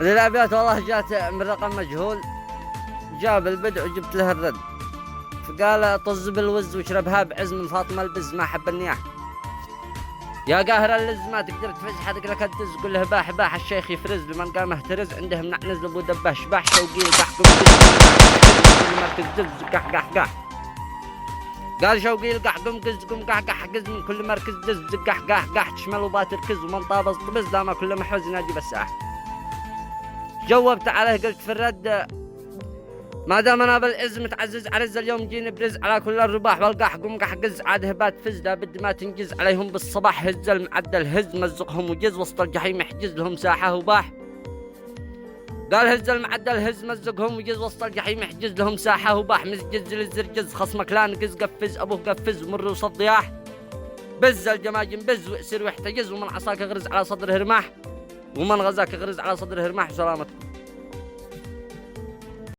الابيات والله جات من رقم مجهول، جاب البدع وجبت له الرد. فقال طز بالوز واشربها بعز من فاطمه البز ما حب النياح. يا قاهر اللز ما تقدر تفز حدك لك الدز، قل له باح باح الشيخ يفرز لمن قام اهترز، عنده منعنز لابو دبه شباح شوقي القحقم كل مركز دز قح قح قح. قال شوقي القحقم قز قم قح قح قز من كل مركز دز قح قح قح، تشمل وبات ركز ومن طابز طبز لا ما كل محوز نادي بساح. جاوبت عليه قلت في الرد ما دام انا بالعز متعزز عرز اليوم جيني برز على كل الرباح والقح قم قح قز عاد هبات فز لابد ما تنجز عليهم بالصباح، هز المعدل هز مزقهم وجز وسط الجحيم احجز لهم ساحه وباح. قال هز المعدل هز مزقهم وجز وسط الجحيم احجز لهم ساحه وباح، مزجز للزرجز خصمك لا نقز قفز ابوه قفز ومر وصد ضياح. بز الجماجم بز واسر واحتجز، ومن عصاك غرز على صدره رماح، ومن غزاك غرز على صدره رماح. وسلامتكم.